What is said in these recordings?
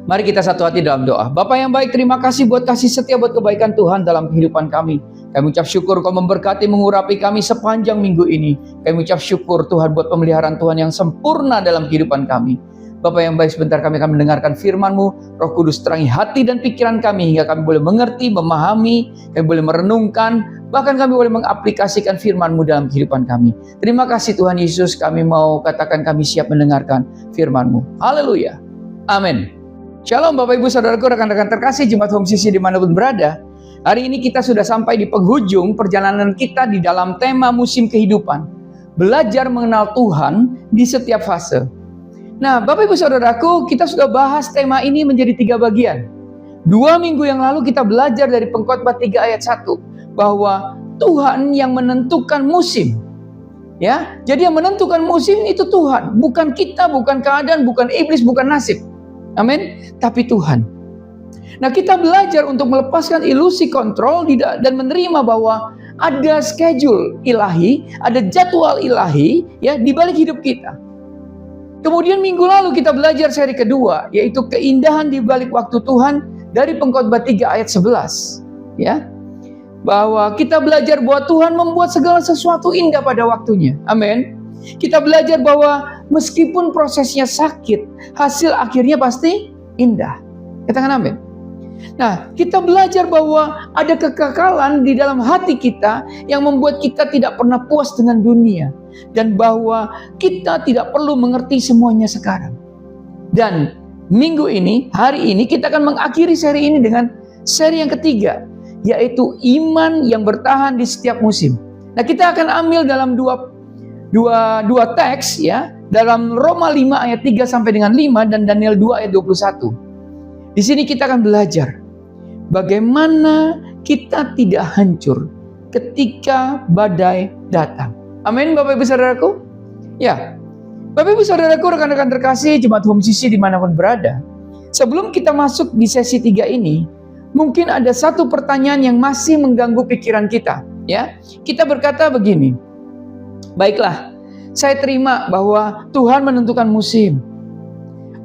Mari kita satu hati dalam doa. Bapa yang baik, terima kasih buat kasih setia, buat kebaikan Tuhan dalam kehidupan kami. Kami ucap syukur Kau memberkati, mengurapi kami sepanjang minggu ini. Kami ucap syukur Tuhan buat pemeliharaan Tuhan yang sempurna dalam kehidupan kami. Bapa yang baik, sebentar kami akan mendengarkan firman-Mu. Roh Kudus terangi hati dan pikiran kami hingga kami boleh mengerti, memahami, kami boleh merenungkan, bahkan kami boleh mengaplikasikan firman-Mu dalam kehidupan kami. Terima kasih Tuhan Yesus, kami mau katakan kami siap mendengarkan firman-Mu. Haleluya. Amin. Shalom Bapak Ibu Saudaraku, rekan-rekan terkasih Jemaat Home CC dimanapun berada. Hari ini kita sudah sampai di penghujung perjalanan kita di dalam tema musim kehidupan. Belajar mengenal Tuhan di setiap fase. Nah Bapak Ibu Saudaraku, kita sudah bahas tema ini menjadi 3 bagian. 2 minggu yang lalu kita belajar dari Pengkhotbah 3 ayat 1. Bahwa Tuhan yang menentukan musim. Ya, jadi yang menentukan musim itu Tuhan. Bukan kita, bukan keadaan, bukan iblis, bukan nasib. Amin. Tapi Tuhan. Nah, kita belajar untuk melepaskan ilusi kontrol dan menerima bahwa ada schedule ilahi, ada jadwal ilahi ya di balik hidup kita. Kemudian minggu lalu kita belajar seri kedua, yaitu keindahan di balik waktu Tuhan dari Pengkhotbah 3 ayat 11. Ya. Bahwa kita belajar bahwa Tuhan membuat segala sesuatu indah pada waktunya. Amin. Kita belajar bahwa meskipun prosesnya sakit, hasil akhirnya pasti indah. Katakan amin. Nah, kita belajar bahwa ada kekekalan di dalam hati kita yang membuat kita tidak pernah puas dengan dunia. Dan bahwa kita tidak perlu mengerti semuanya sekarang. Dan minggu ini, hari ini, kita akan mengakhiri seri ini dengan seri yang ketiga, yaitu iman yang bertahan di setiap musim. Nah, kita akan ambil dalam dua teks ya, dalam Roma 5 ayat 3 sampai dengan 5 dan Daniel 2 ayat 21. Di sini kita akan belajar bagaimana kita tidak hancur ketika badai datang. Amin Bapak Ibu Saudaraku. Ya. Bapak Ibu Saudaraku, rekan-rekan terkasih Jemaat Home CC dimanapun berada. Sebelum kita masuk di sesi 3 ini, mungkin ada satu pertanyaan yang masih mengganggu pikiran kita, ya. Kita berkata begini. Baiklah, saya terima bahwa Tuhan menentukan musim.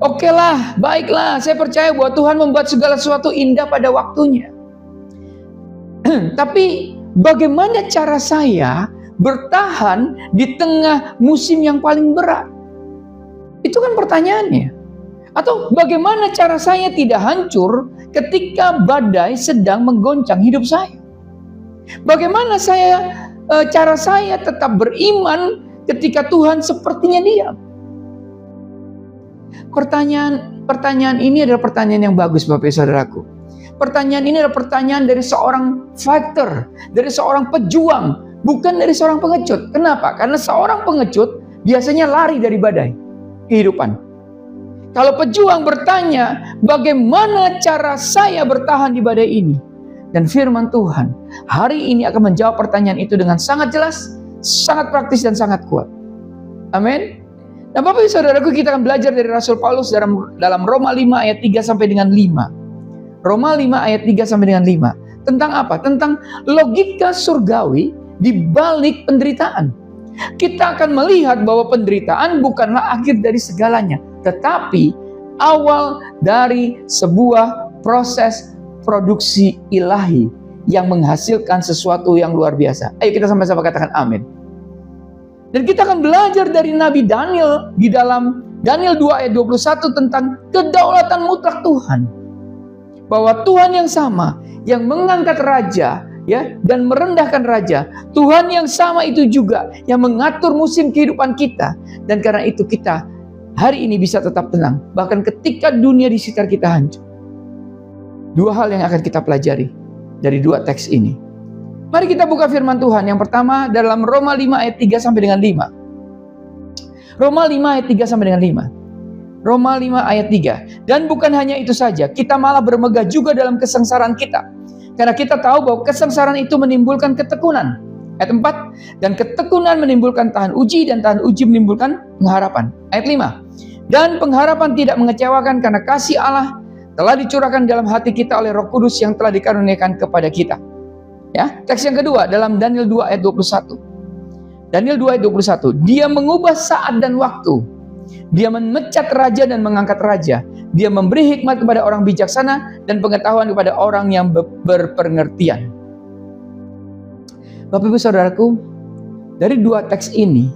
Okelah, baiklah, saya percaya bahwa Tuhan membuat segala sesuatu indah pada waktunya. Tapi bagaimana cara saya bertahan di tengah musim yang paling berat? Itu kan pertanyaannya. Atau bagaimana cara saya tidak hancur ketika badai sedang menggoncang hidup saya? Bagaimana cara saya tetap beriman ketika Tuhan sepertinya diam? Pertanyaan ini adalah pertanyaan yang bagus Bapak Saudaraku. Pertanyaan ini adalah pertanyaan dari seorang fighter, dari seorang pejuang, bukan dari seorang pengecut. Kenapa? Karena seorang pengecut biasanya lari dari badai kehidupan. Kalau pejuang bertanya, bagaimana cara saya bertahan di badai ini? Dan firman Tuhan hari ini akan menjawab pertanyaan itu dengan sangat jelas, sangat praktis dan sangat kuat. Amin. Nah Bapak Ibu Saudaraku, kita akan belajar dari Rasul Paulus dalam Roma 5 ayat 3 sampai dengan 5. Roma 5 ayat 3 sampai dengan 5. Tentang apa? Tentang logika surgawi di balik penderitaan. Kita akan melihat bahwa penderitaan bukanlah akhir dari segalanya, tetapi awal dari sebuah proses produksi ilahi yang menghasilkan sesuatu yang luar biasa. Ayo kita sama-sama katakan amin. Dan kita akan belajar dari Nabi Daniel di dalam Daniel 2 ayat 21 tentang kedaulatan mutlak Tuhan. Bahwa Tuhan yang sama yang mengangkat raja ya dan merendahkan raja, Tuhan yang sama itu juga yang mengatur musim kehidupan kita. Dan karena itu kita hari ini bisa tetap tenang bahkan ketika dunia di sekitar kita hancur. 2 hal yang akan kita pelajari dari 2 teks ini. Mari kita buka firman Tuhan. Yang pertama dalam Roma 5 ayat 3 sampai dengan 5. Roma 5 ayat 3 sampai dengan 5. Roma 5 ayat 3. Dan bukan hanya itu saja, kita malah bermegah juga dalam kesengsaraan kita. Karena kita tahu bahwa kesengsaraan itu menimbulkan ketekunan. Ayat 4. Dan ketekunan menimbulkan tahan uji, dan tahan uji menimbulkan pengharapan. Ayat 5. Dan pengharapan tidak mengecewakan karena kasih Allah telah dicurahkan dalam hati kita oleh Roh Kudus yang telah dikaruniakan kepada kita. Ya, teks yang kedua dalam Daniel 2 ayat 21. Daniel 2 ayat 21. Dia mengubah saat dan waktu. Dia memecat raja dan mengangkat raja. Dia memberi hikmat kepada orang bijaksana dan pengetahuan kepada orang yang berpengertian. Bapak Ibu Saudaraku, dari dua teks ini,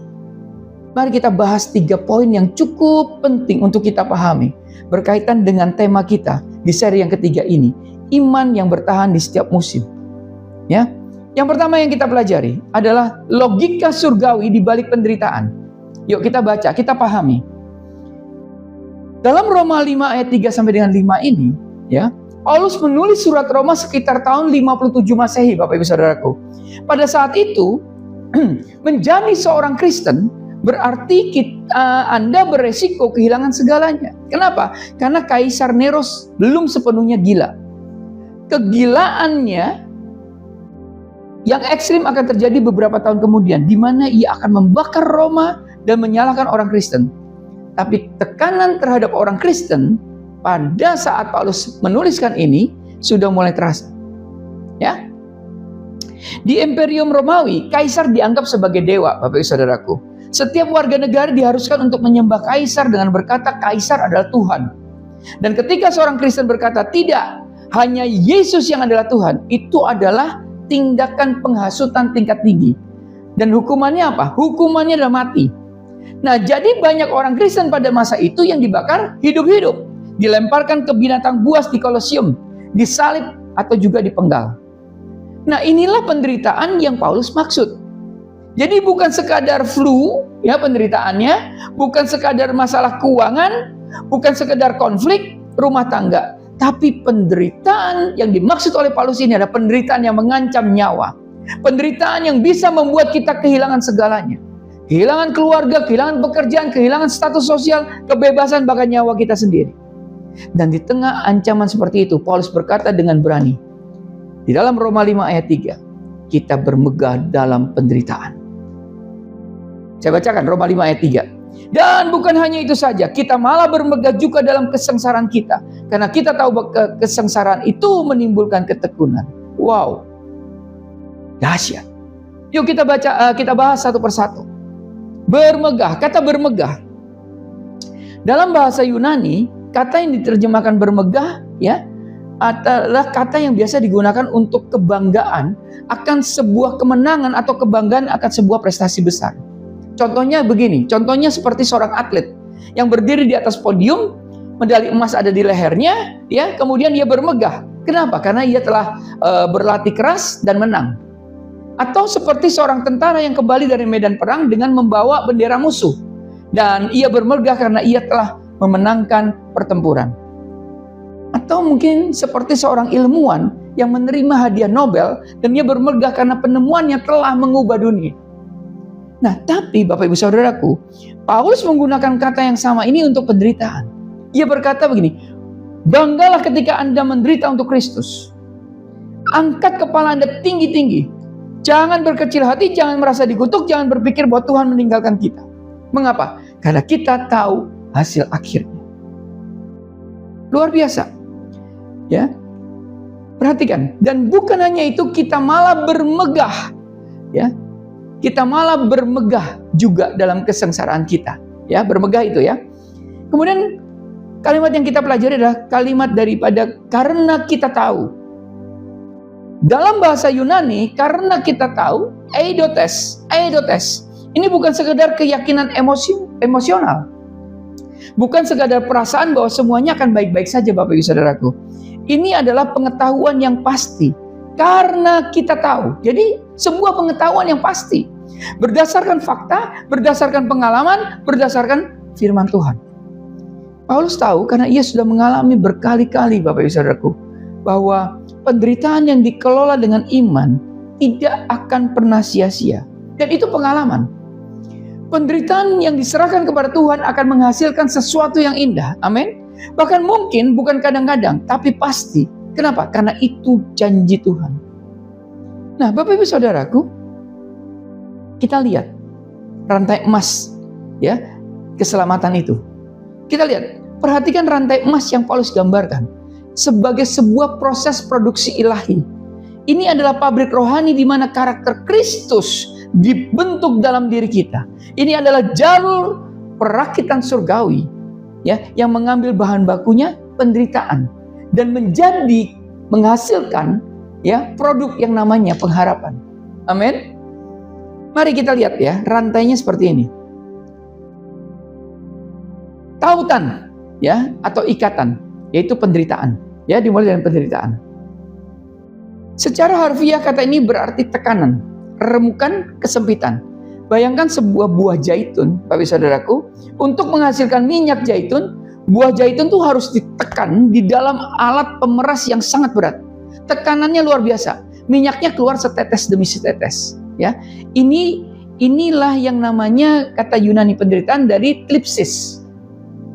mari kita bahas 3 poin yang cukup penting untuk kita pahami berkaitan dengan tema kita di seri yang ketiga ini, iman yang bertahan di setiap musim. Ya, yang pertama yang kita pelajari adalah logika surgawi di balik penderitaan. Yuk kita baca, kita pahami. Dalam Roma 5 ayat 3 sampai dengan 5 ini, ya, Paulus menulis surat Roma sekitar tahun 57 Masehi, Bapak Ibu Saudaraku. Pada saat itu, menjadi seorang Kristen berarti Anda beresiko kehilangan segalanya. Kenapa? Karena Kaisar Nero belum sepenuhnya gila. Kegilaannya yang ekstrim akan terjadi beberapa tahun kemudian, di mana ia akan membakar Roma dan menyalahkan orang Kristen. Tapi tekanan terhadap orang Kristen pada saat Paulus menuliskan ini sudah mulai terasa. Ya, di Imperium Romawi, Kaisar dianggap sebagai dewa, Bapak Ibu Saudaraku. Setiap warga negara diharuskan untuk menyembah Kaisar dengan berkata Kaisar adalah Tuhan. Dan ketika seorang Kristen berkata tidak, hanya Yesus yang adalah Tuhan, itu adalah tindakan penghasutan tingkat tinggi. Dan hukumannya apa? Hukumannya adalah mati. Nah, jadi banyak orang Kristen pada masa itu yang dibakar hidup-hidup, dilemparkan ke binatang buas di Kolosium, disalib atau juga dipenggal. Nah, inilah penderitaan yang Paulus maksud. Jadi bukan sekadar flu, ya penderitaannya, bukan sekadar masalah keuangan, bukan sekadar konflik rumah tangga, tapi penderitaan yang dimaksud oleh Paulus ini adalah penderitaan yang mengancam nyawa. Penderitaan yang bisa membuat kita kehilangan segalanya. Kehilangan keluarga, kehilangan pekerjaan, kehilangan status sosial, kebebasan bahkan nyawa kita sendiri. Dan di tengah ancaman seperti itu, Paulus berkata dengan berani, di dalam Roma 5 ayat 3, kita bermegah dalam penderitaan. Saya bacakan Roma 5 ayat 3. Dan bukan hanya itu saja, kita malah bermegah juga dalam kesengsaraan kita. Karena kita tahu bahwa kesengsaraan itu menimbulkan ketekunan. Wow, dahsyat. Yuk kita baca, kita bahas satu persatu. Bermegah, kata bermegah. Dalam bahasa Yunani, kata yang diterjemahkan bermegah, ya, adalah kata yang biasa digunakan untuk kebanggaan akan sebuah kemenangan atau kebanggaan akan sebuah prestasi besar. Contohnya begini, contohnya seperti seorang atlet yang berdiri di atas podium, medali emas ada di lehernya, ya, kemudian dia bermegah. Kenapa? Karena ia telah berlatih keras dan menang. Atau seperti seorang tentara yang kembali dari medan perang dengan membawa bendera musuh, dan ia bermegah karena ia telah memenangkan pertempuran. Atau mungkin seperti seorang ilmuwan yang menerima hadiah Nobel dan ia bermegah karena penemuannya telah mengubah dunia. Nah, tapi Bapak Ibu Saudaraku, Paulus menggunakan kata yang sama ini untuk penderitaan. Ia berkata begini, banggalah ketika Anda menderita untuk Kristus. Angkat kepala Anda tinggi-tinggi. Jangan berkecil hati, jangan merasa dikutuk, jangan berpikir bahwa Tuhan meninggalkan kita. Mengapa? Karena kita tahu hasil akhirnya. Luar biasa. Ya. Perhatikan, dan bukan hanya itu, kita malah bermegah. Ya. Kita malah bermegah juga dalam kesengsaraan kita. Ya, bermegah itu ya. Kemudian kalimat yang kita pelajari adalah kalimat daripada karena kita tahu. Dalam bahasa Yunani, karena kita tahu, eidotes. Ini bukan sekedar keyakinan emosional. Bukan sekadar perasaan bahwa semuanya akan baik-baik saja, Bapak Ibu Saudaraku. Ini adalah pengetahuan yang pasti. Karena kita tahu. Jadi, sebuah pengetahuan yang pasti. Berdasarkan fakta, berdasarkan pengalaman, berdasarkan firman Tuhan. Paulus tahu karena ia sudah mengalami berkali-kali, Bapak Ibu Saudaraku, bahwa penderitaan yang dikelola dengan iman tidak akan pernah sia-sia. Dan itu pengalaman. Penderitaan yang diserahkan kepada Tuhan akan menghasilkan sesuatu yang indah. Amin. Bahkan mungkin bukan kadang-kadang, tapi pasti. Kenapa? Karena itu janji Tuhan. Nah, Bapak Ibu Saudaraku, kita lihat rantai emas, ya, keselamatan itu. Kita lihat, perhatikan rantai emas yang Paulus gambarkan sebagai sebuah proses produksi ilahi. Ini adalah pabrik rohani di mana karakter Kristus dibentuk dalam diri kita. Ini adalah jalur perakitan surgawi, ya, yang mengambil bahan bakunya penderitaan dan menghasilkan, ya, produk yang namanya pengharapan. Amin. Mari kita lihat, ya, rantainya seperti ini. Tautan, ya, atau ikatan, yaitu penderitaan, ya, dimulai dari penderitaan. Secara harfiah kata ini berarti tekanan, remukan, kesempitan. Bayangkan sebuah buah zaitun, Bapak Saudaraku, untuk menghasilkan minyak zaitun, buah zaitun tuh harus ditekan di dalam alat pemeras yang sangat berat. Tekanannya luar biasa. Minyaknya keluar setetes demi setetes, ya. Inilah yang namanya kata Yunani penderitaan dari klipsis.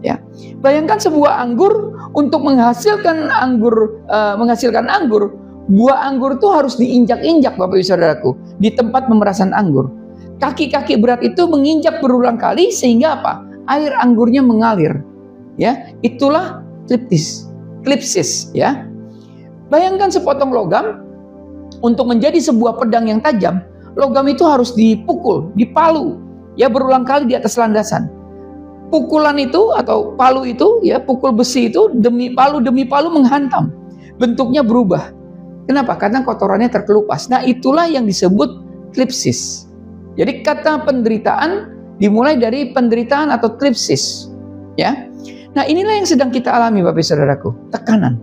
Ya, bayangkan sebuah anggur untuk menghasilkan anggur, buah anggur itu harus diinjak-injak, Bapak Ibu Saudaraku, di tempat pemerasan anggur. Kaki-kaki berat itu menginjak berulang kali sehingga apa? Air anggurnya mengalir. Ya, itulah klipsis, ya. Bayangkan sepotong logam untuk menjadi sebuah pedang yang tajam, logam itu harus dipukul, dipalu, ya, berulang kali di atas landasan. Pukulan itu atau palu itu, ya, pukul besi itu demi palu menghantam. Bentuknya berubah. Kenapa? Karena kotorannya terkelupas. Nah, itulah yang disebut klipsis. Jadi kata penderitaan dimulai dari penderitaan atau klipsis, ya. Nah, inilah yang sedang kita alami, Bapak Saudaraku. Tekanan,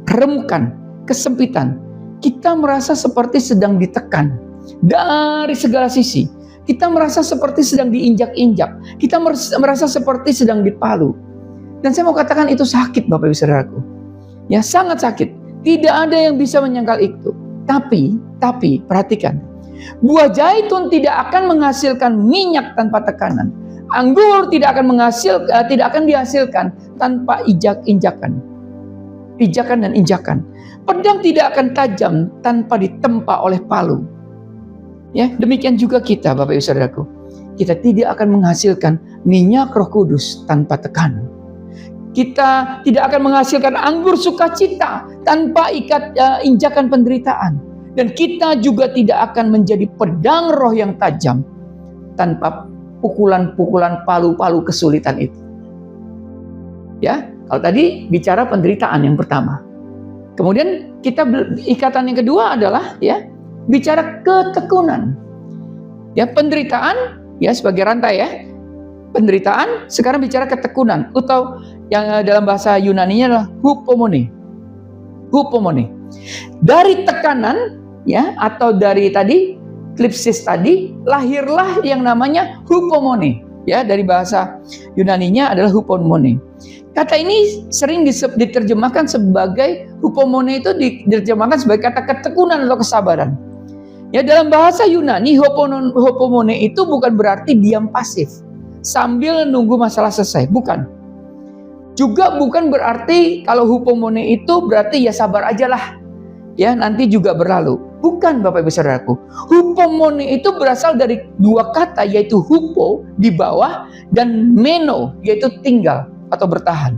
remukan, kesempitan. Kita merasa seperti sedang ditekan dari segala sisi. Kita merasa seperti sedang diinjak-injak. Kita merasa seperti sedang dipalu. Dan saya mau katakan itu sakit, Bapak Ibu Saudaraku. Ya, sangat sakit. Tidak ada yang bisa menyangkal itu. Tapi perhatikan. Buah zaitun tidak akan menghasilkan minyak tanpa tekanan. Anggur tidak akan dihasilkan tanpa injakan dan injakan. Pedang tidak akan tajam tanpa ditempa oleh palu. Ya, demikian juga kita, Bapak Ibu Saudaraku. Kita tidak akan menghasilkan minyak Roh Kudus tanpa tekanan. Kita tidak akan menghasilkan anggur sukacita tanpa injakan penderitaan. Dan kita juga tidak akan menjadi pedang roh yang tajam tanpa pukulan-pukulan palu-palu kesulitan itu. Ya, kalau tadi bicara penderitaan yang pertama. Kemudian ikatan yang kedua adalah, ya, bicara ketekunan. Ya, penderitaan, ya, sebagai rantai, ya. Penderitaan, sekarang bicara ketekunan, atau yang dalam bahasa Yunaninya adalah hupomone. Dari tekanan, ya, atau dari tadi klipsis tadi, lahirlah yang namanya hupomone. Ya, dari bahasa Yunaninya adalah hupomone. Kata ini sering diterjemahkan sebagai hupomone, itu diterjemahkan sebagai kata ketekunan atau kesabaran. Ya, dalam bahasa Yunani, hupomone itu bukan berarti diam pasif sambil nunggu masalah selesai, bukan. Juga bukan berarti kalau hupomone itu berarti ya sabar aja lah, ya, nanti juga berlalu. Bukan, Bapak Ibu Saudaraku. Hupomone itu berasal dari dua kata, yaitu hupo, di bawah, dan meno, yaitu tinggal atau bertahan.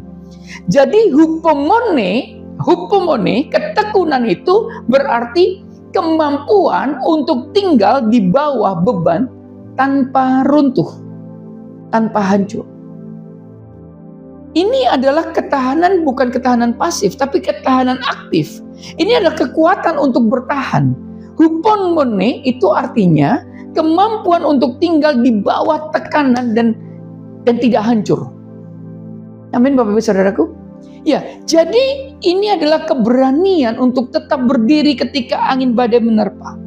Jadi hupomone, ketekunan itu berarti kemampuan untuk tinggal di bawah beban tanpa runtuh, tanpa hancur. Ini adalah ketahanan, bukan ketahanan pasif, tapi ketahanan aktif. Ini adalah kekuatan untuk bertahan. Hupomone itu artinya kemampuan untuk tinggal di bawah tekanan dan tidak hancur. Amin, Bapak Ibu Saudaraku. Ya, jadi ini adalah keberanian untuk tetap berdiri ketika angin badai menerpa.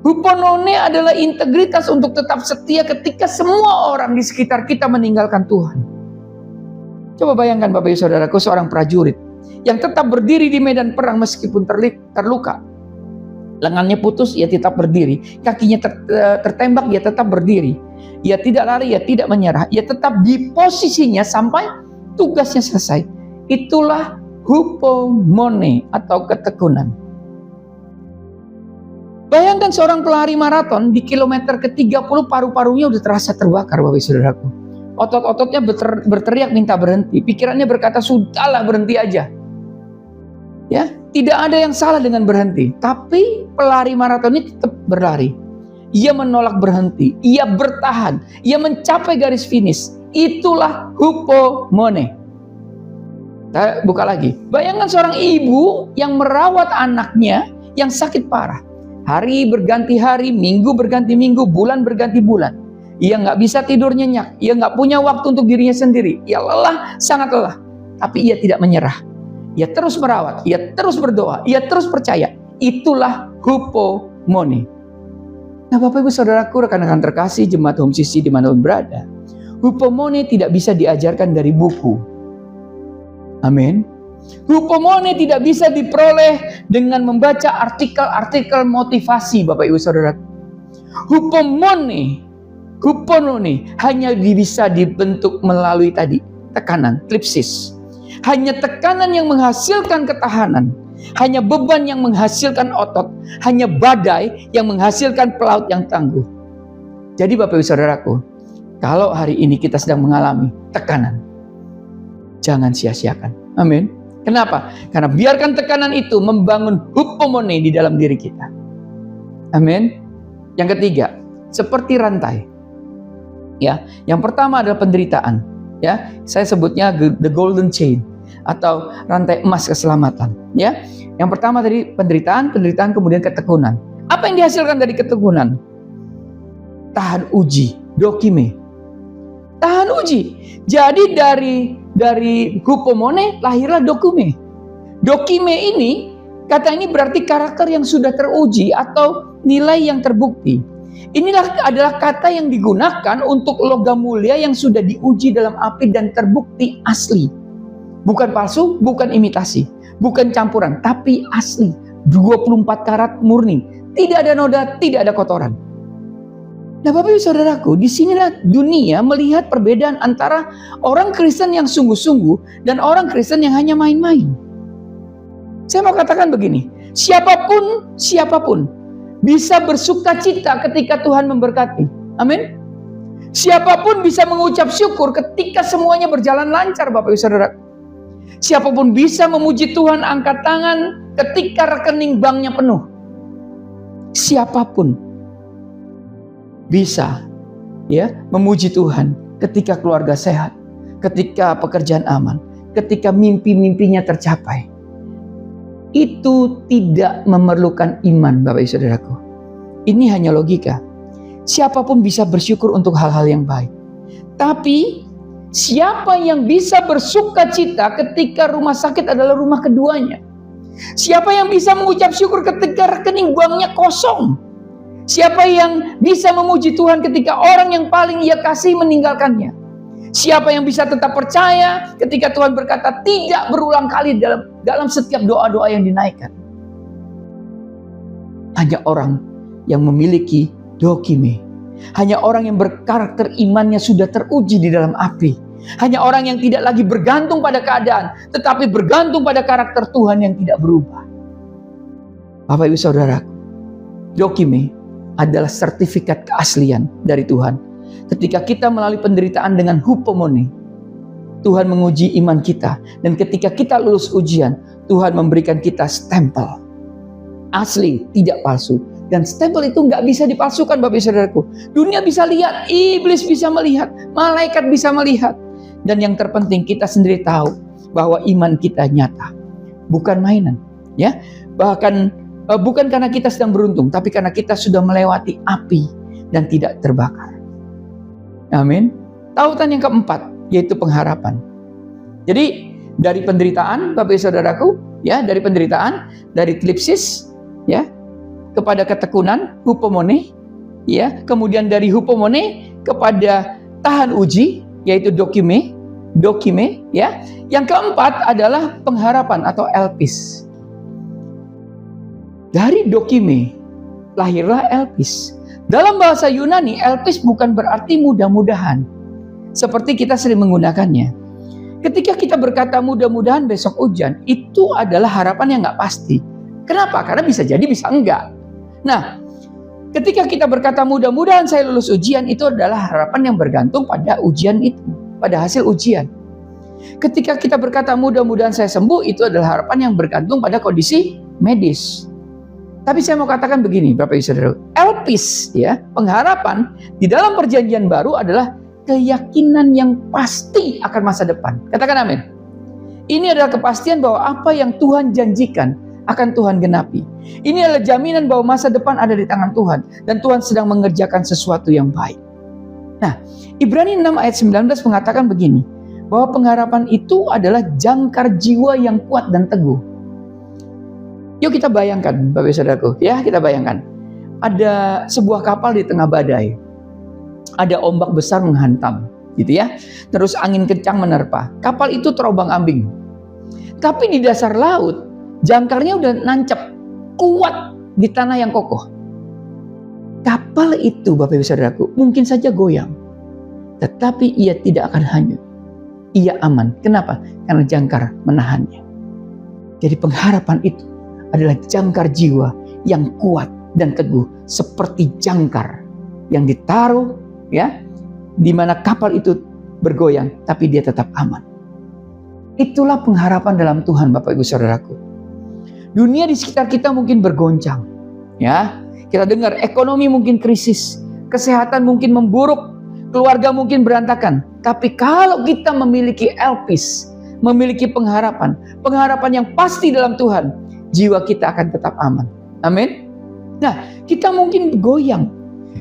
Hupomone adalah integritas untuk tetap setia ketika semua orang di sekitar kita meninggalkan Tuhan. Coba bayangkan, Bapak Ibu Saudaraku, seorang prajurit yang tetap berdiri di medan perang meskipun terluka. Lengannya putus, ia tetap berdiri. Kakinya tertembak, ia tetap berdiri. Ia tidak lari, ia tidak menyerah. Ia tetap di posisinya sampai tugasnya selesai. Itulah hupomone atau ketekunan. Bayangkan seorang pelari maraton di kilometer ke-30, paru-parunya udah terasa terbakar, Bapak Saudaraku. Otot-ototnya berteriak minta berhenti. Pikirannya berkata, sudahlah, berhenti aja. Ya, tidak ada yang salah dengan berhenti. Tapi pelari maraton ini tetap berlari. ia menolak berhenti, ia bertahan, ia mencapai garis finish. Itulah hupomone. Kita buka lagi. Bayangkan seorang ibu yang merawat anaknya yang sakit parah. Hari berganti hari, minggu berganti minggu, bulan berganti bulan. Ia nggak bisa tidur nyenyak, ia nggak punya waktu untuk dirinya sendiri. Ia lelah, sangat lelah. Tapi ia tidak menyerah. Ia terus merawat, ia terus berdoa, ia terus percaya. Itulah hupomone. Nah, Bapak Ibu Saudaraku, rekan-rekan terkasih, jemaat Home CC dimanapun berada, hupomone tidak bisa diajarkan dari buku. Amin. Hupomone tidak bisa diperoleh dengan membaca artikel-artikel motivasi, Bapak Ibu Saudara. Hupomone hanya bisa dibentuk melalui tadi tekanan, klipsis. Hanya tekanan yang menghasilkan ketahanan, hanya beban yang menghasilkan otot, hanya badai yang menghasilkan pelaut yang tangguh. Jadi Bapak Ibu Saudaraku, kalau hari ini kita sedang mengalami tekanan, jangan sia-siakan. Amin. Kenapa? Karena biarkan tekanan itu membangun hupomone di dalam diri kita. Amin. Yang ketiga, seperti rantai. Ya, yang pertama adalah penderitaan. Ya, saya sebutnya the golden chain atau rantai emas keselamatan. Ya, yang pertama tadi penderitaan kemudian ketekunan. Apa yang dihasilkan dari ketekunan? Tahan uji, dokime. Tahan uji. Jadi dari hupomone lahirlah dokime. Dokime ini, kata ini berarti karakter yang sudah teruji atau nilai yang terbukti. Inilah adalah kata yang digunakan untuk logam mulia yang sudah diuji dalam api dan terbukti asli. Bukan palsu, bukan imitasi, bukan campuran, tapi asli. 24 karat murni. Tidak ada noda, tidak ada kotoran. Nah, Bapak Ibu Saudaraku, disinilah dunia melihat perbedaan antara orang Kristen yang sungguh-sungguh dan orang Kristen yang hanya main-main. Saya mau katakan begini, siapapun bisa bersuka cita ketika Tuhan memberkati. Amin. Siapapun bisa mengucap syukur ketika semuanya berjalan lancar, Bapak Ibu Saudaraku. Siapapun bisa memuji Tuhan angkat tangan ketika rekening banknya penuh. Siapapun bisa ya memuji Tuhan ketika keluarga sehat, ketika pekerjaan aman, ketika mimpi-mimpinya tercapai. Itu tidak memerlukan iman, Bapak Ibu Saudaraku. Ini hanya logika. Siapapun bisa bersyukur untuk hal-hal yang baik. Tapi siapa yang bisa bersuka cita ketika rumah sakit adalah rumah keduanya? Siapa yang bisa mengucap syukur ketika rekening banknya kosong? Siapa yang bisa memuji Tuhan ketika orang yang paling ia kasih meninggalkannya? Siapa yang bisa tetap percaya ketika Tuhan berkata tidak berulang kali dalam setiap doa-doa yang dinaikkan? Hanya orang yang memiliki dokime. Hanya orang yang berkarakter imannya sudah teruji di dalam api. Hanya orang yang tidak lagi bergantung pada keadaan, tetapi bergantung pada karakter Tuhan yang tidak berubah. Bapak Ibu Saudara, dokime adalah sertifikat keaslian dari Tuhan. Ketika kita melalui penderitaan dengan hupomone, Tuhan menguji iman kita. Dan ketika kita lulus ujian, Tuhan memberikan kita stempel. Asli, tidak palsu. Dan stempel itu nggak bisa dipalsukan, Bapak Ibu Saudaraku. Dunia bisa lihat, iblis bisa melihat, malaikat bisa melihat. Dan yang terpenting kita sendiri tahu bahwa iman kita nyata. Bukan mainan. Ya, bahkan bukan karena kita sedang beruntung, tapi karena kita sudah melewati api dan tidak terbakar. Amin. Tautan yang keempat, yaitu pengharapan. Jadi dari penderitaan, Bapak Ibu Saudaraku, ya, dari penderitaan, dari klipsis, ya, kepada ketekunan, hupomone, ya, kemudian dari hupomone kepada tahan uji, yaitu dokime, ya. Yang keempat adalah pengharapan atau elpis. Dari dokime lahirlah elpis. Dalam bahasa Yunani, elpis bukan berarti mudah-mudahan, seperti kita sering menggunakannya. Ketika kita berkata mudah-mudahan besok hujan, itu adalah harapan yang nggak pasti. Kenapa? Karena bisa jadi, bisa enggak. Nah, ketika kita berkata mudah-mudahan saya lulus ujian, itu adalah harapan yang bergantung pada ujian itu, pada hasil ujian. Ketika kita berkata mudah-mudahan saya sembuh, itu adalah harapan yang bergantung pada kondisi medis. Tapi saya mau katakan begini, Bapak Ibu Saudara, elpis ya, pengharapan di dalam perjanjian baru adalah keyakinan yang pasti akan masa depan. Katakan amin. Ini adalah kepastian bahwa apa yang Tuhan janjikan akan Tuhan genapi. Ini adalah jaminan bahwa masa depan ada di tangan Tuhan dan Tuhan sedang mengerjakan sesuatu yang baik. Nah, Ibrani 6 ayat 19 mengatakan begini, bahwa pengharapan itu adalah jangkar jiwa yang kuat dan teguh. Yuk kita bayangkan, Bapak Saudaraku, ya kita bayangkan. Ada sebuah kapal di tengah badai. Ada ombak besar menghantam, gitu ya. Terus angin kencang menerpa. Kapal itu terombang-ambing. Tapi di dasar laut, jangkarnya udah nancep, kuat di tanah yang kokoh. Kapal itu, Bapak Ibu Saudaraku, mungkin saja goyang. Tetapi ia tidak akan hanyut. Ia aman. Kenapa? Karena jangkar menahannya. Jadi pengharapan itu adalah jangkar jiwa yang kuat dan teguh, seperti jangkar yang ditaruh ya, di mana kapal itu bergoyang tapi dia tetap aman. Itulah pengharapan dalam Tuhan, Bapak Ibu Saudaraku. Dunia di sekitar kita mungkin bergoncang ya. Kita dengar ekonomi mungkin krisis, kesehatan mungkin memburuk, keluarga mungkin berantakan. Tapi kalau kita memiliki elpis, memiliki pengharapan yang pasti dalam Tuhan, jiwa kita akan tetap aman. Amin. Nah, kita mungkin goyang,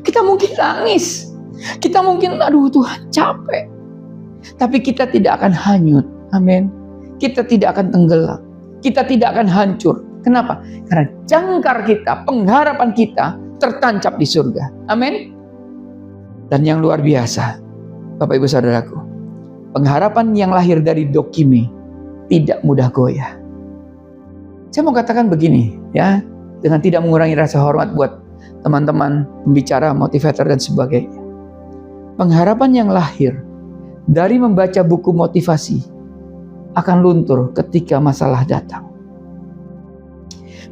kita mungkin nangis, kita mungkin aduh Tuhan capek. Tapi kita tidak akan hanyut. Amin. Kita tidak akan tenggelam. Kita tidak akan hancur. Kenapa? Karena jangkar kita, pengharapan kita tertancap di surga. Amin. Dan yang luar biasa, Bapak Ibu Saudaraku, pengharapan yang lahir dari Dokime tidak mudah goyah. Saya mau katakan begini ya, dengan tidak mengurangi rasa hormat buat teman-teman pembicara, motivator dan sebagainya. Pengharapan yang lahir dari membaca buku motivasi akan luntur ketika masalah datang.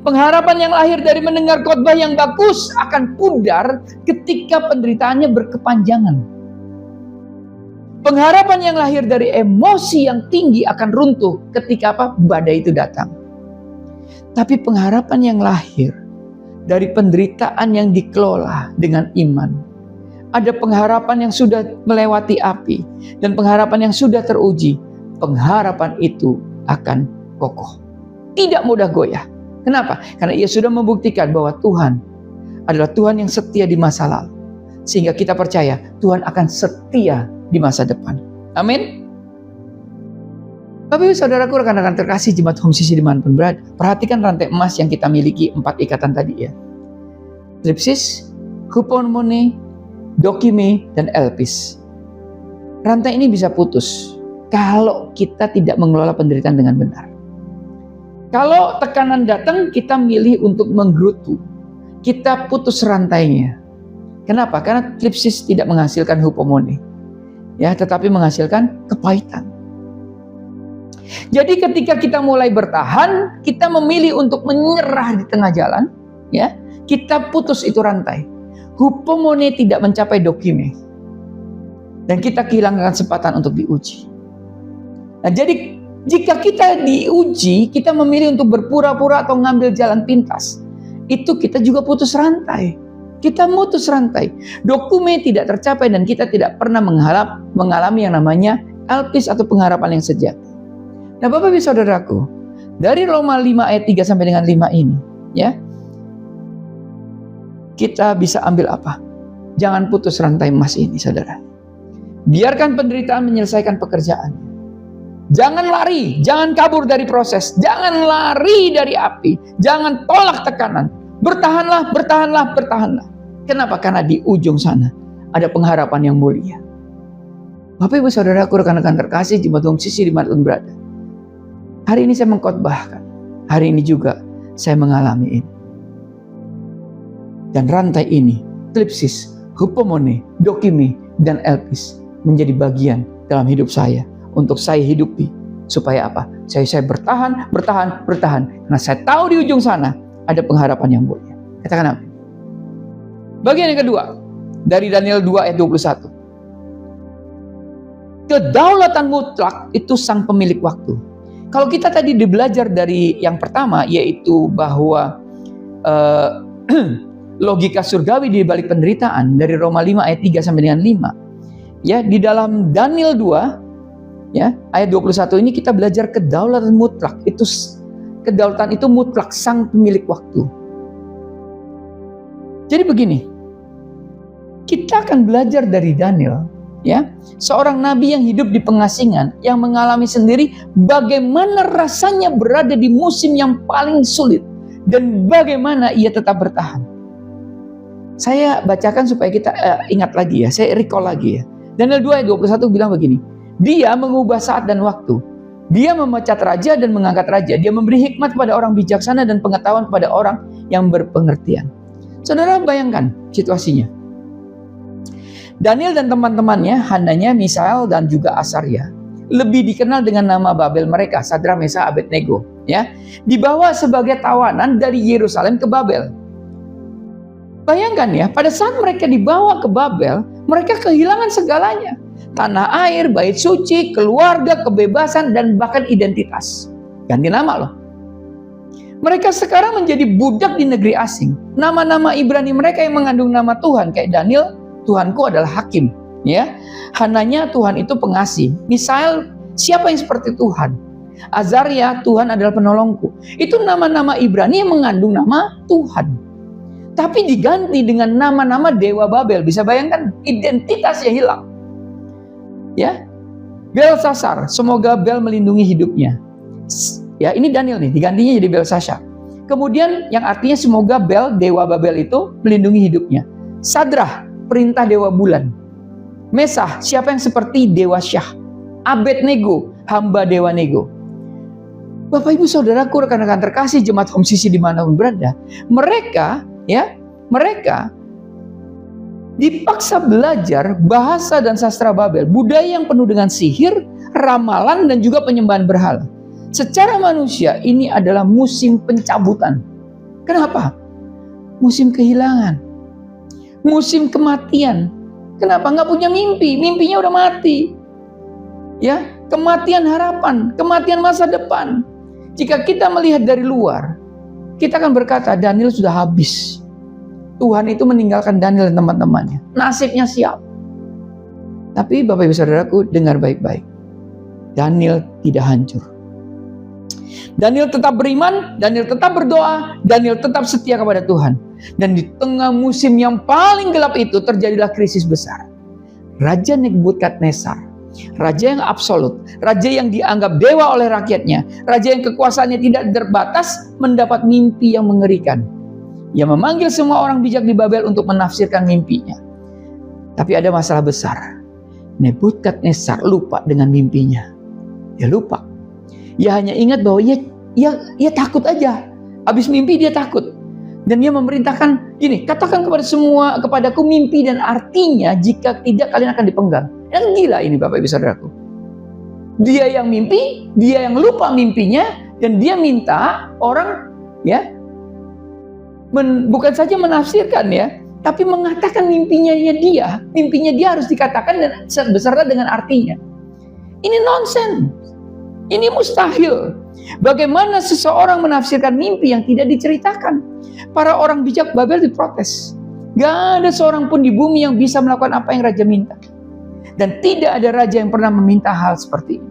Pengharapan yang lahir dari mendengar khotbah yang bagus akan pudar ketika penderitaannya berkepanjangan. Pengharapan yang lahir dari emosi yang tinggi akan runtuh ketika badai itu datang. Tapi pengharapan yang lahir dari penderitaan yang dikelola dengan iman. Ada pengharapan yang sudah melewati api dan pengharapan yang sudah teruji. Pengharapan itu akan kokoh. Tidak mudah goyah. Kenapa? Karena ia sudah membuktikan bahwa Tuhan adalah Tuhan yang setia di masa lalu. Sehingga kita percaya Tuhan akan setia di masa depan. Amin. Tapi saudaraku, rekan-rekan terkasih jemaat Home CC dimanapun berada, perhatikan rantai emas yang kita miliki 4 ikatan tadi ya. Tripsis, Hupomone, Dokime, dan elpis. Rantai ini bisa putus kalau kita tidak mengelola penderitaan dengan benar. Kalau tekanan datang, kita milih untuk menggerutu. Kita putus rantainya. Kenapa? Karena tripsis tidak menghasilkan hupomone. Ya, tetapi menghasilkan kepahitan. Jadi ketika kita mulai bertahan, kita memilih untuk menyerah di tengah jalan, ya. Kita putus itu rantai. Hupomone tidak mencapai Dokime. Dan kita kehilangan kesempatan untuk diuji. Nah, jadi jika kita diuji, kita memilih untuk berpura-pura atau ngambil jalan pintas. Itu kita juga putus rantai. Kita mutus rantai. Dokime tidak tercapai dan kita tidak pernah mengalami yang namanya elpis atau pengharapan yang sejati. Nah, Bapak Ibu Saudaraku, dari Roma 5 ayat 3 sampai dengan 5 ini, ya. Kita bisa ambil apa? Jangan putus rantai emas ini, Saudara. Biarkan penderitaan menyelesaikan pekerjaan. Jangan lari, jangan kabur dari proses, jangan lari dari api, jangan tolak tekanan. Bertahanlah, bertahanlah, bertahanlah. Kenapa? Karena di ujung sana ada pengharapan yang mulia. Bapak Ibu Saudaraku, rekan-rekan terkasih jemaat Home CC dimanapun berada. Hari ini saya mengkhotbahkan, hari ini juga saya mengalami ini. Dan rantai ini, tripsis, hupomone, dokime, dan elpis menjadi bagian dalam hidup saya. Untuk saya hidupi. Supaya apa? Saya bertahan. Karena saya tahu di ujung sana ada pengharapan yang mulia. Katakan amin. Bagian yang kedua. Dari Daniel 2 ayat 21. Kedaulatan mutlak itu sang pemilik waktu. Kalau kita tadi belajar dari yang pertama, yaitu bahwa eh, logika surgawi di balik penderitaan dari Roma 5 ayat 3 sampai dengan 5. Ya, di dalam Daniel 2 ya, ayat 21 ini kita belajar kedaulatan mutlak. Kedaulatan itu mutlak, sang pemilik waktu. Jadi begini, kita akan belajar dari Daniel, ya, seorang nabi yang hidup di pengasingan, yang mengalami sendiri bagaimana rasanya berada di musim yang paling sulit dan bagaimana ia tetap bertahan. Saya bacakan supaya kita ingat lagi ya, saya recall lagi ya. Daniel 2 ayat 21 bilang begini, dia mengubah saat dan waktu, dia memecat raja dan mengangkat raja, dia memberi hikmat kepada orang bijaksana dan pengetahuan kepada orang yang berpengertian. Saudara bayangkan situasinya. Daniel dan teman-temannya, Hananya, Misael, dan juga Asaria, lebih dikenal dengan nama Babel mereka, Sadrak, Mesak, Abednego, ya, dibawa sebagai tawanan dari Yerusalem ke Babel. Bayangkan ya, pada saat mereka dibawa ke Babel, mereka kehilangan segalanya. Tanah air, bait suci, keluarga, kebebasan, dan bahkan identitas. Ganti nama loh. Mereka sekarang menjadi budak di negeri asing. Nama-nama Ibrani mereka yang mengandung nama Tuhan, kayak Daniel, Tuhanku adalah hakim, ya. Hananya, Tuhan itu pengasih. Misael, siapa yang seperti Tuhan? Azaria, Tuhan adalah penolongku. Itu nama-nama Ibrani yang mengandung nama Tuhan. Tapi diganti dengan nama-nama dewa Babel. Bisa bayangkan identitasnya hilang. Ya. Belsasar, semoga Bel melindungi hidupnya. Ya, ini Daniel nih, digantinya jadi Belsasar. Kemudian yang artinya semoga Bel, dewa Babel itu melindungi hidupnya. Sadrah, perintah dewa bulan. Mesah, siapa yang seperti dewa Syah. Abednego, hamba dewa Nego. Bapak ibu saudaraku, rekan-rekan terkasih jemaat Home Sisi dimanapun berada, mereka dipaksa belajar bahasa dan sastra Babel, budaya yang penuh dengan sihir, ramalan, dan juga penyembahan berhala. Secara manusia ini adalah musim pencabutan. Kenapa? Musim kehilangan, musim kematian. Kenapa? Nggak punya mimpi, mimpinya udah mati. Ya, kematian harapan, kematian masa depan. Jika kita melihat dari luar, kita akan berkata Daniel sudah habis. Tuhan itu meninggalkan Daniel dan teman-temannya. Nasibnya siap. Tapi Bapak Ibu Saudaraku, dengar baik-baik. Daniel tidak hancur. Daniel tetap beriman, Daniel tetap berdoa, Daniel tetap setia kepada Tuhan. Dan di tengah musim yang paling gelap itu terjadilah krisis besar. Raja Nebukadnezar, raja yang absolut, raja yang dianggap dewa oleh rakyatnya, raja yang kekuasaannya tidak terbatas, mendapat mimpi yang mengerikan. Ia memanggil semua orang bijak di Babel untuk menafsirkan mimpinya. Tapi ada masalah besar. Nebukadnezar lupa dengan mimpinya. Dia lupa. Ia hanya ingat bahwa ia takut aja. Habis mimpi dia takut. Dan dia memerintahkan, gini, katakan kepadaku mimpi dan artinya, jika tidak kalian akan dipenggal. Yang gila ini Bapak Ibu Saudaraku. Dia yang mimpi, dia yang lupa mimpinya, dan dia minta orang, ya, bukan saja menafsirkan ya, tapi mengatakan mimpinya dia. Mimpinya dia harus dikatakan dan beserta dengan artinya. Ini nonsens. Ini mustahil. Bagaimana seseorang menafsirkan mimpi yang tidak diceritakan? Para orang bijak Babel diprotes. Gak ada seorang pun di bumi yang bisa melakukan apa yang raja minta. Dan tidak ada raja yang pernah meminta hal seperti ini.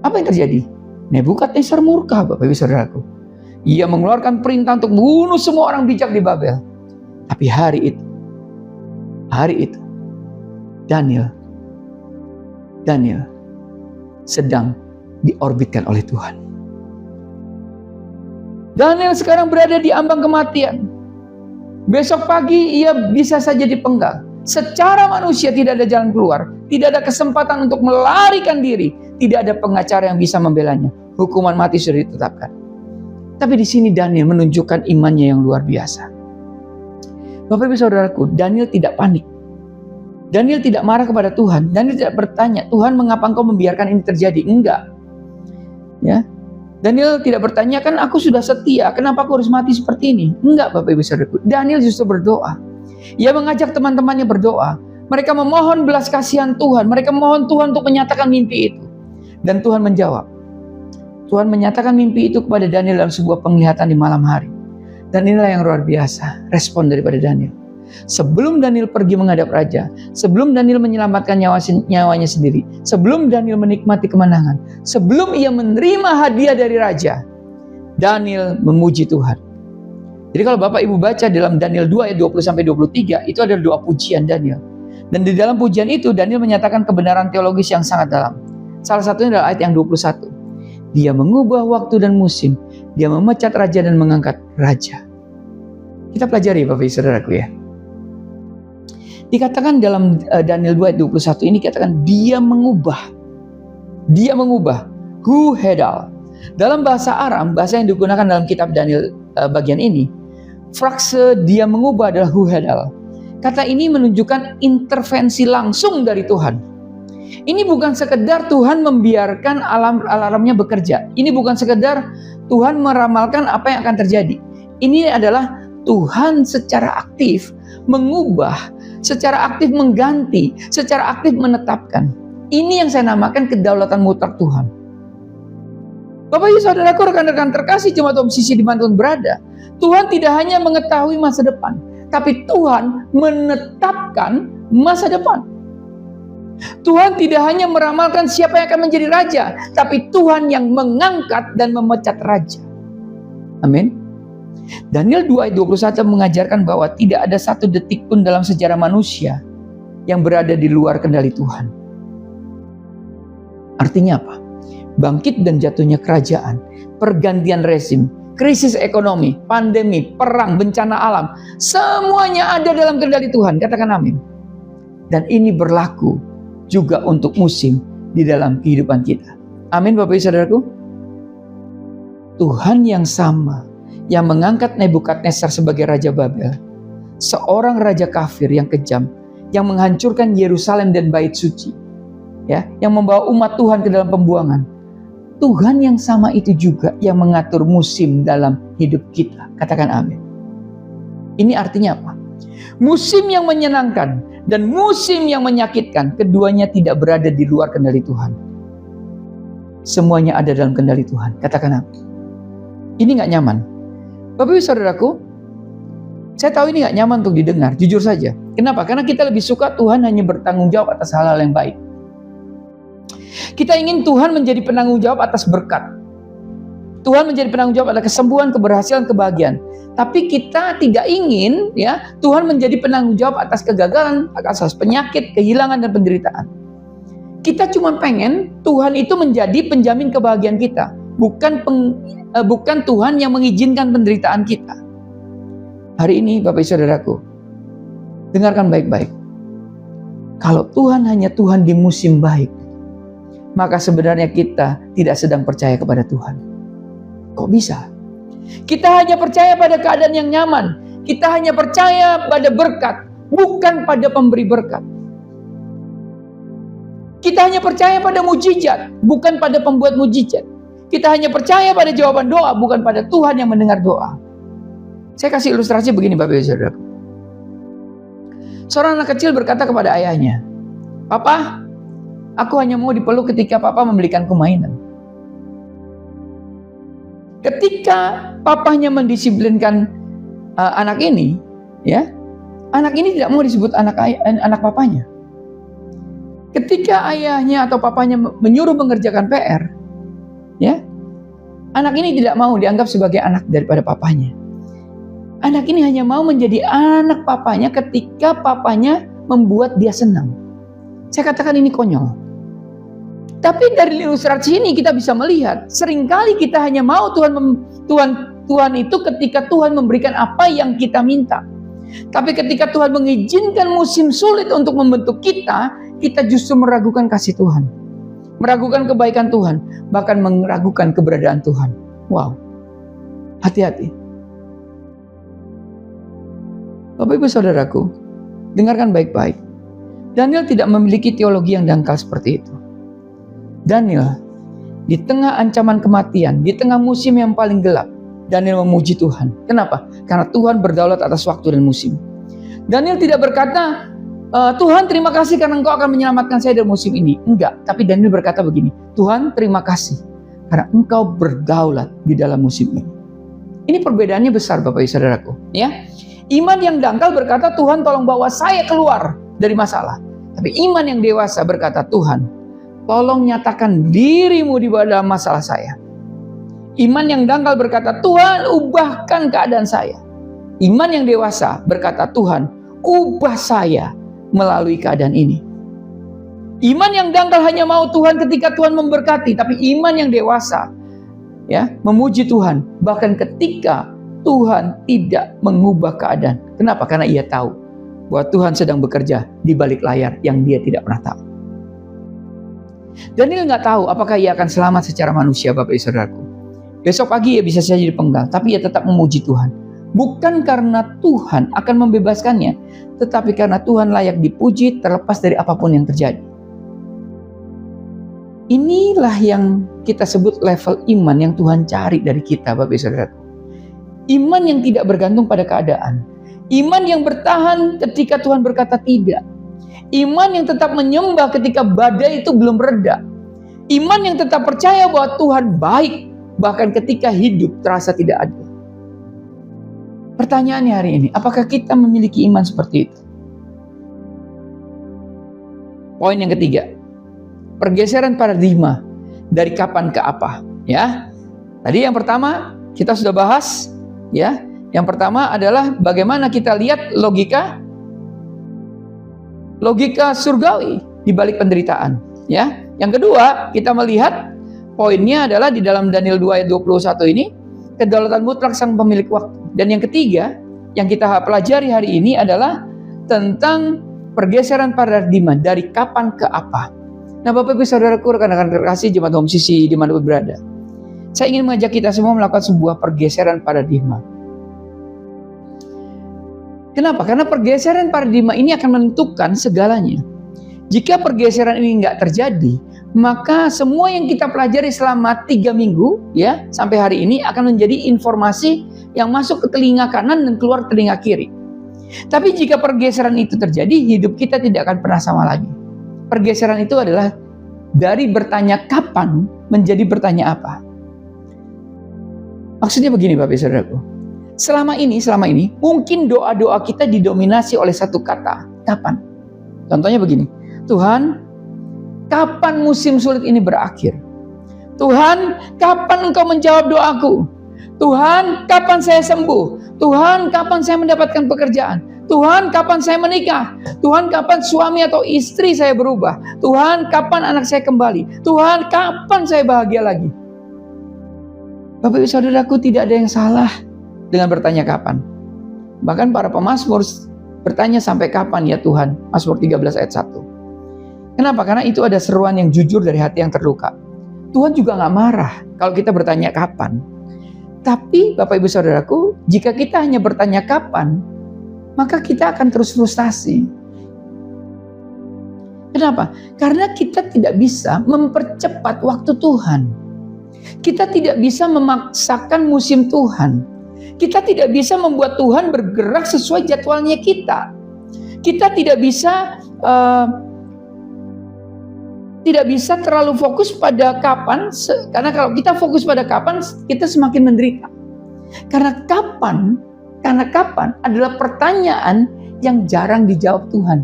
Apa yang terjadi? Nebukadnezar murka, Bapak Ibu Saudaraku. Ia mengeluarkan perintah untuk membunuh semua orang bijak di Babel. Tapi hari itu, Daniel sedang diorbitkan oleh Tuhan. Daniel sekarang berada di ambang kematian. Besok pagi ia bisa saja dipenggal. Secara manusia tidak ada jalan keluar, tidak ada kesempatan untuk melarikan diri, tidak ada pengacara yang bisa membelanya. Hukuman mati sudah ditetapkan. Tapi di sini Daniel menunjukkan imannya yang luar biasa. Bapak Ibu Saudaraku, Daniel tidak panik. Daniel tidak marah kepada Tuhan. Daniel tidak bertanya, Tuhan mengapa engkau membiarkan ini terjadi? Enggak. Ya, Daniel tidak bertanya, kan aku sudah setia, kenapa aku harus mati seperti ini? Enggak Bapak Ibu Saudaraku. Daniel justru berdoa. Ia mengajak teman-temannya berdoa. Mereka memohon belas kasihan Tuhan. Mereka memohon Tuhan untuk menyatakan mimpi itu. Dan Tuhan menjawab. Tuhan menyatakan mimpi itu kepada Daniel dalam sebuah penglihatan di malam hari. Dan inilah yang luar biasa, respon daripada Daniel. Sebelum Daniel pergi menghadap raja, sebelum Daniel menyelamatkan nyawanya sendiri, sebelum Daniel menikmati kemenangan, sebelum ia menerima hadiah dari raja, Daniel memuji Tuhan. Jadi kalau Bapak Ibu baca dalam Daniel 2 ayat 20-23, itu adalah doa pujian Daniel. Dan di dalam pujian itu Daniel menyatakan kebenaran teologis yang sangat dalam. Salah satunya adalah ayat yang 21. Dia mengubah waktu dan musim, dia memecat raja dan mengangkat raja. Kita pelajari Bapak Ibu Saudaraku ya. Dikatakan dalam Daniel 2 ayat 21 ini, dikatakan dia mengubah. Dia mengubah. Hu hedal. Dalam bahasa Aram, bahasa yang digunakan dalam kitab Daniel bagian ini, frase dia mengubah adalah hu hedal. Kata ini menunjukkan intervensi langsung dari Tuhan. Ini bukan sekedar Tuhan membiarkan alarmnya bekerja. Ini bukan sekedar Tuhan meramalkan apa yang akan terjadi. Ini adalah Tuhan secara aktif mengubah, secara aktif mengganti, secara aktif menetapkan. Ini yang saya namakan kedaulatan mutlak Tuhan. Bapak Ibu Saudaraku, rekan-rekan terkasih jemaat sisi di mana Tuhan berada, Tuhan tidak hanya mengetahui masa depan, tapi Tuhan menetapkan masa depan. Tuhan tidak hanya meramalkan siapa yang akan menjadi raja, tapi Tuhan yang mengangkat dan memecat raja. Amin. Daniel 2 ayat 21 mengajarkan bahwa tidak ada satu detik pun dalam sejarah manusia yang berada di luar kendali Tuhan. Artinya apa? Bangkit dan jatuhnya kerajaan, pergantian rezim, krisis ekonomi, pandemi, perang, bencana alam, semuanya ada dalam kendali Tuhan. Katakan amin. Dan ini berlaku juga untuk musim di dalam kehidupan kita. Amin Bapak Ibu Saudaraku. Tuhan yang sama yang mengangkat Nebukadnezar sebagai Raja Babel, seorang raja kafir yang kejam, yang menghancurkan Yerusalem dan Bait Suci, ya, yang membawa umat Tuhan ke dalam pembuangan. Tuhan yang sama itu juga yang mengatur musim dalam hidup kita. Katakan amin. Ini artinya apa? Musim yang menyenangkan dan musim yang menyakitkan, keduanya tidak berada di luar kendali Tuhan. Semuanya ada dalam kendali Tuhan. Katakan amin. Ini gak nyaman. Bapak Ibu Saudaraku, saya tahu ini gak nyaman untuk didengar, jujur saja. Kenapa? Karena kita lebih suka Tuhan hanya bertanggung jawab atas hal-hal yang baik. Kita ingin Tuhan menjadi penanggung jawab atas berkat. Tuhan menjadi penanggung jawab atas kesembuhan, keberhasilan, kebahagiaan. Tapi kita tidak ingin ya Tuhan menjadi penanggung jawab atas kegagalan, atas penyakit, kehilangan, dan penderitaan. Kita cuma pengen Tuhan itu menjadi penjamin kebahagiaan kita, bukan Tuhan yang mengizinkan penderitaan kita. Hari ini Bapak Ibu Saudaraku, dengarkan baik-baik. Kalau Tuhan hanya Tuhan di musim baik, maka sebenarnya kita tidak sedang percaya kepada Tuhan. Kok bisa? Kita hanya percaya pada keadaan yang nyaman. Kita hanya percaya pada berkat, bukan pada pemberi berkat. Kita hanya percaya pada mujizat, bukan pada pembuat mujizat. Kita hanya percaya pada jawaban doa, bukan pada Tuhan yang mendengar doa. Saya kasih ilustrasi begini Bapak Ibu Saudara. Seorang anak kecil berkata kepada ayahnya, "Papa, aku hanya mau dipeluk ketika Papa membelikanku mainan." Ketika papahnya mendisiplinkan anak ini, ya, anak ini tidak mau disebut anak papanya. Ketika ayahnya atau papanya menyuruh mengerjakan PR, ya, anak ini tidak mau dianggap sebagai anak daripada papanya. Anak ini hanya mau menjadi anak papanya ketika papanya membuat dia senang. Saya katakan ini konyol. Tapi dari ilustrasi ini kita bisa melihat, seringkali kita hanya mau Tuhan itu ketika Tuhan memberikan apa yang kita minta. Tapi ketika Tuhan mengizinkan musim sulit untuk membentuk kita, kita justru meragukan kasih Tuhan, meragukan kebaikan Tuhan, bahkan meragukan keberadaan Tuhan. Wow, hati-hati. Bapak Ibu Saudaraku, dengarkan baik-baik. Daniel tidak memiliki teologi yang dangkal seperti itu. Daniel, di tengah ancaman kematian, di tengah musim yang paling gelap, Daniel memuji Tuhan. Kenapa? Karena Tuhan berdaulat atas waktu dan musim. Daniel tidak berkata, Tuhan terima kasih karena Engkau akan menyelamatkan saya dari musim ini. Enggak, tapi Daniel berkata begini, Tuhan terima kasih karena Engkau berdaulat di dalam musim ini. Ini perbedaannya besar Bapak Ibu Saudaraku, ya. Iman yang dangkal berkata, Tuhan tolong bawa saya keluar dari masalah. Tapi iman yang dewasa berkata, Tuhan tolong nyatakan dirimu di dalam masalah saya. Iman yang dangkal berkata, Tuhan ubahkan keadaan saya. Iman yang dewasa berkata, Tuhan ubah saya melalui keadaan ini. Iman yang dangkal hanya mau Tuhan ketika Tuhan memberkati, tapi iman yang dewasa, ya, memuji Tuhan bahkan ketika Tuhan tidak mengubah keadaan. Kenapa? Karena ia tahu bahwa Tuhan sedang bekerja di balik layar yang dia tidak pernah tahu. Daniel nggak tahu apakah ia akan selamat secara manusia, Bapak Ibu Saudaraku. Besok pagi ia bisa saja dipenggal, tapi ia tetap memuji Tuhan. Bukan karena Tuhan akan membebaskannya, tetapi karena Tuhan layak dipuji terlepas dari apapun yang terjadi. Inilah yang kita sebut level iman yang Tuhan cari dari kita, Bapak Ibu Saudaraku. Iman yang tidak bergantung pada keadaan. Iman yang bertahan ketika Tuhan berkata tidak. Iman yang tetap menyembah ketika badai itu belum reda. Iman yang tetap percaya bahwa Tuhan baik bahkan ketika hidup terasa tidak adil. Pertanyaannya hari ini, apakah kita memiliki iman seperti itu? Poin yang ketiga, pergeseran paradigma dari kapan ke apa, ya. Tadi yang pertama kita sudah bahas, ya. Yang pertama adalah bagaimana kita lihat logika surgawi di balik penderitaan, ya. Yang kedua, kita melihat poinnya adalah di dalam Daniel 2 ayat 21 ini, kedaulatan mutlak sang pemilik waktu. Dan yang ketiga, yang kita pelajari hari ini adalah tentang pergeseran paradigma dari kapan ke apa. Nah, Bapak Ibu Saudaraku, rekan-rekan terkasih jemaat Home Sisi dimanapun berada, saya ingin mengajak kita semua melakukan sebuah pergeseran paradigma. Kenapa? Karena pergeseran paradigma ini akan menentukan segalanya. Jika pergeseran ini nggak terjadi, maka semua yang kita pelajari selama 3 minggu, ya, sampai hari ini akan menjadi informasi yang masuk ke telinga kanan dan keluar telinga kiri. Tapi jika pergeseran itu terjadi, hidup kita tidak akan pernah sama lagi. Pergeseran itu adalah dari bertanya kapan menjadi bertanya apa. Maksudnya begini Bapak Ibu Saudaraku. Selama ini mungkin doa-doa kita didominasi oleh satu kata, kapan. Contohnya begini, Tuhan, kapan musim sulit ini berakhir? Tuhan, kapan Engkau menjawab doaku? Tuhan, kapan saya sembuh? Tuhan, kapan saya mendapatkan pekerjaan? Tuhan, kapan saya menikah? Tuhan, kapan suami atau istri saya berubah? Tuhan, kapan anak saya kembali? Tuhan, kapan saya bahagia lagi? Bapak Ibu Saudaraku, tidak ada yang salah dengan bertanya kapan. Bahkan para pemazmur bertanya sampai kapan ya Tuhan? Mazmur 13 ayat 1. Kenapa? Karena itu ada seruan yang jujur dari hati yang terluka. Tuhan juga gak marah kalau kita bertanya kapan. Tapi Bapak Ibu Saudaraku, jika kita hanya bertanya kapan, maka kita akan terus frustasi. Kenapa? Karena kita tidak bisa mempercepat waktu Tuhan. Kita tidak bisa memaksakan musim Tuhan. Kita tidak bisa membuat Tuhan bergerak sesuai jadwalnya kita. Kita tidak bisa terlalu fokus pada kapan, karena kalau kita fokus pada kapan, kita semakin menderita. Karena kapan adalah pertanyaan yang jarang dijawab Tuhan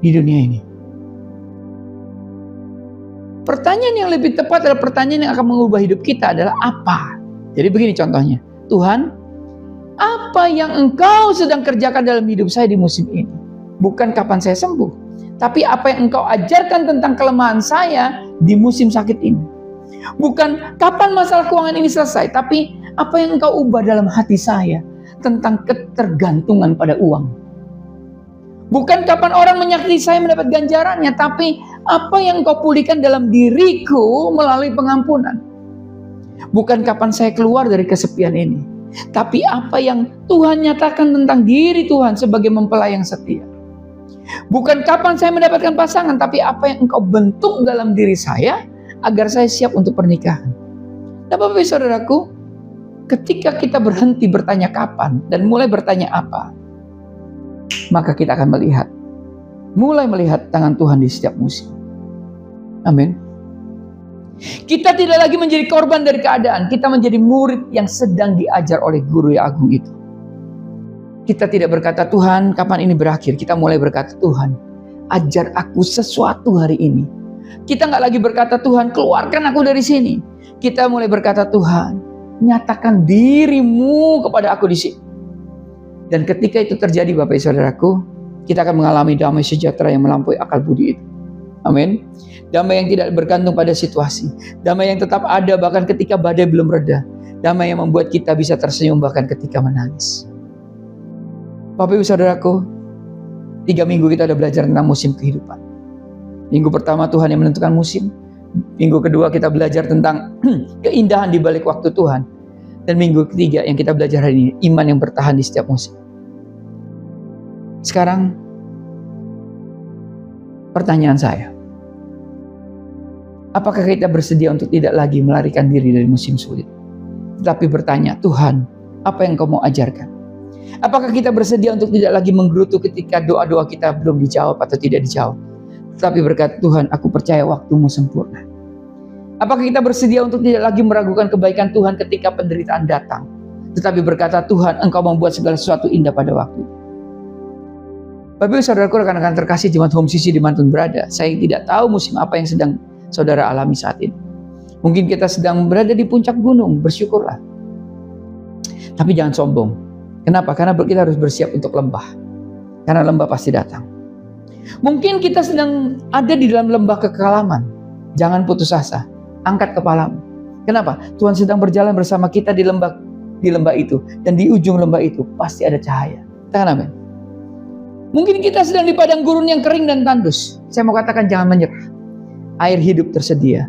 di dunia ini. Pertanyaan yang lebih tepat adalah pertanyaan yang akan mengubah hidup kita adalah apa? Jadi begini contohnya, Tuhan, apa yang Engkau sedang kerjakan dalam hidup saya di musim ini? Bukan kapan saya sembuh, tapi apa yang Engkau ajarkan tentang kelemahan saya di musim sakit ini. Bukan kapan masalah keuangan ini selesai, tapi apa yang Engkau ubah dalam hati saya tentang ketergantungan pada uang. Bukan kapan orang menyakiti saya mendapat ganjarannya, tapi apa yang Engkau pulihkan dalam diriku melalui pengampunan. Bukan kapan saya keluar dari kesepian ini, tapi apa yang Tuhan nyatakan tentang diri Tuhan sebagai mempelai yang setia. Bukan kapan saya mendapatkan pasangan, tapi apa yang Engkau bentuk dalam diri saya agar saya siap untuk pernikahan. Nah, Bapak Ibu Saudaraku, ketika kita berhenti bertanya kapan dan mulai bertanya apa, maka kita akan mulai melihat tangan Tuhan di setiap musim. Amin. Kita tidak lagi menjadi korban dari keadaan, kita menjadi murid yang sedang diajar oleh guru yang agung itu. Kita tidak berkata, Tuhan kapan ini berakhir? Kita mulai berkata, Tuhan ajar aku sesuatu hari ini. Kita nggak lagi berkata, Tuhan keluarkan aku dari sini. Kita mulai berkata, Tuhan nyatakan dirimu kepada aku di sini. Dan ketika itu terjadi Bapak Ibu Saudaraku, kita akan mengalami damai sejahtera yang melampaui akal budi itu. Amin. Damai yang tidak bergantung pada situasi. Damai yang tetap ada bahkan ketika badai belum reda. Damai yang membuat kita bisa tersenyum bahkan ketika menangis. Bapak Ibu Saudaraku, 3 minggu kita sudah belajar tentang musim kehidupan. Minggu pertama Tuhan yang menentukan musim. Minggu kedua kita belajar tentang keindahan di balik waktu Tuhan. Dan minggu ketiga yang kita belajar hari ini, iman yang bertahan di setiap musim. Sekarang, pertanyaan saya. Apakah kita bersedia untuk tidak lagi melarikan diri dari musim sulit? Tetapi bertanya, Tuhan, apa yang Kau mau ajarkan? Apakah kita bersedia untuk tidak lagi menggerutu ketika doa-doa kita belum dijawab atau tidak dijawab? Tetapi berkata, Tuhan, aku percaya waktu-Mu sempurna. Apakah kita bersedia untuk tidak lagi meragukan kebaikan Tuhan ketika penderitaan datang? Tetapi berkata, Tuhan, Engkau membuat segala sesuatu indah pada waktu. Bapak Ibu Saudaraku, rekan-rekan terkasih Jemaat Home Sisi dimanapun berada, saya tidak tahu musim apa yang sedang saudara alami saat ini. Mungkin kita sedang berada di puncak gunung, bersyukurlah. Tapi jangan sombong. Kenapa? Karena kita harus bersiap untuk lembah. Karena lembah pasti datang. Mungkin kita sedang ada di dalam lembah kekalaman. Jangan putus asa. Angkat kepalamu. Kenapa? Tuhan sedang berjalan bersama kita di lembah itu. Dan di ujung lembah itu pasti ada cahaya. Katakan amin. Mungkin kita sedang di padang gurun yang kering dan tandus. Saya mau katakan jangan menyerah. Air hidup tersedia.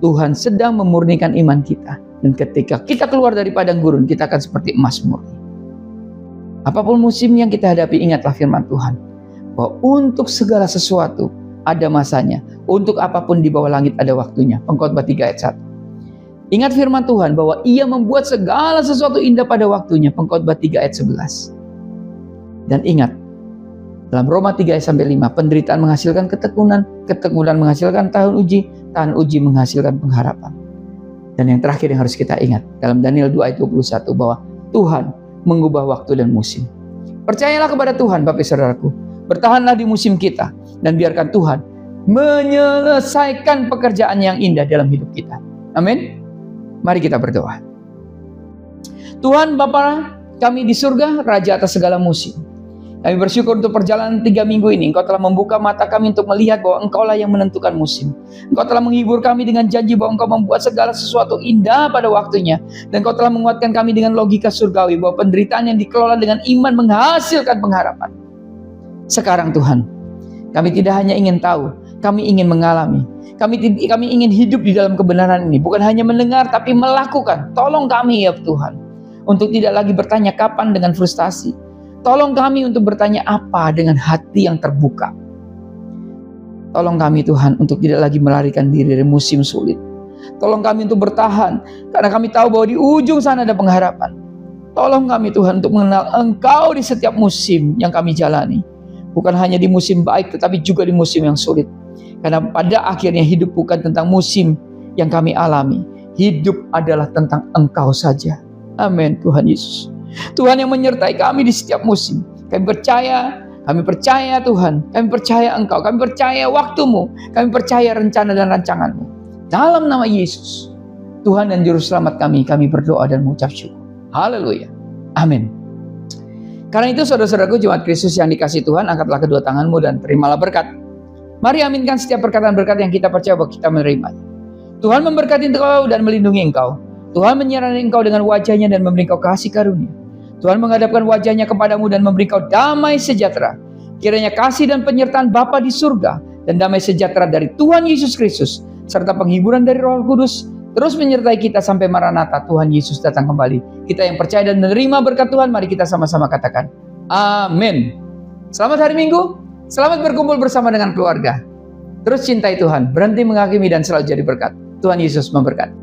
Tuhan sedang memurnikan iman kita. Dan ketika kita keluar dari padang gurun, kita akan seperti emas murni. Apapun musim yang kita hadapi, ingatlah firman Tuhan. Bahwa untuk segala sesuatu ada masanya. Untuk apapun di bawah langit ada waktunya. Pengkhotbah 3 ayat 1. Ingat firman Tuhan bahwa Ia membuat segala sesuatu indah pada waktunya. Pengkhotbah 3 ayat 11. Dan ingat, dalam Roma 3 ayat 5, penderitaan menghasilkan ketekunan, ketekunan menghasilkan tahun uji menghasilkan pengharapan. Dan yang terakhir yang harus kita ingat, dalam Daniel 2 ayat 21, bahwa Tuhan mengubah waktu dan musim. Percayalah kepada Tuhan, Bapak Saudaraku. Bertahanlah di musim kita dan biarkan Tuhan menyelesaikan pekerjaan yang indah dalam hidup kita. Amin. Mari kita berdoa. Tuhan Bapa kami di surga, Raja atas segala musim. Kami bersyukur untuk perjalanan 3 minggu ini. Engkau telah membuka mata kami untuk melihat bahwa Engkaulah yang menentukan musim. Engkau telah menghibur kami dengan janji bahwa Engkau membuat segala sesuatu indah pada waktunya. Dan Engkau telah menguatkan kami dengan logika surgawi bahwa penderitaan yang dikelola dengan iman menghasilkan pengharapan. Sekarang Tuhan, kami tidak hanya ingin tahu, kami ingin mengalami. Kami ingin hidup di dalam kebenaran ini. Bukan hanya mendengar, tapi melakukan. Tolong kami ya Tuhan, untuk tidak lagi bertanya kapan dengan frustasi. Tolong kami untuk bertanya apa dengan hati yang terbuka. Tolong kami Tuhan untuk tidak lagi melarikan diri dari musim sulit. Tolong kami untuk bertahan, karena kami tahu bahwa di ujung sana ada pengharapan. Tolong kami Tuhan untuk mengenal Engkau di setiap musim yang kami jalani. Bukan hanya di musim baik, tetapi juga di musim yang sulit. Karena pada akhirnya hidup bukan tentang musim yang kami alami. Hidup adalah tentang Engkau saja. Amin Tuhan Yesus. Tuhan yang menyertai kami di setiap musim. Kami percaya Tuhan. Kami percaya Engkau. Kami percaya waktu-Mu. Kami percaya rencana dan rancangan-Mu. Dalam nama Yesus, Tuhan dan Juru Selamat kami berdoa dan mengucap syukur. Haleluya. Amin. Karena itu saudara-saudaraku jemaat Kristus yang dikasihi Tuhan, angkatlah kedua tanganmu dan terimalah berkat. Mari aminkan setiap perkataan berkat yang kita percaya bahwa kita menerima. Tuhan memberkati engkau dan melindungi engkau. Tuhan menyertai engkau dengan wajah-Nya dan memberi engkau kasih karunia. Tuhan menghadapkan wajah-Nya kepadamu dan memberi engkau damai sejahtera. Kiranya kasih dan penyertaan Bapa di surga dan damai sejahtera dari Tuhan Yesus Kristus serta penghiburan dari Roh Kudus terus menyertai kita sampai Maranatha, Tuhan Yesus datang kembali. Kita yang percaya dan menerima berkat Tuhan, mari kita sama-sama katakan amin. Selamat hari Minggu, selamat berkumpul bersama dengan keluarga. Terus cintai Tuhan, berhenti menghakimi dan selalu jadi berkat. Tuhan Yesus memberkati.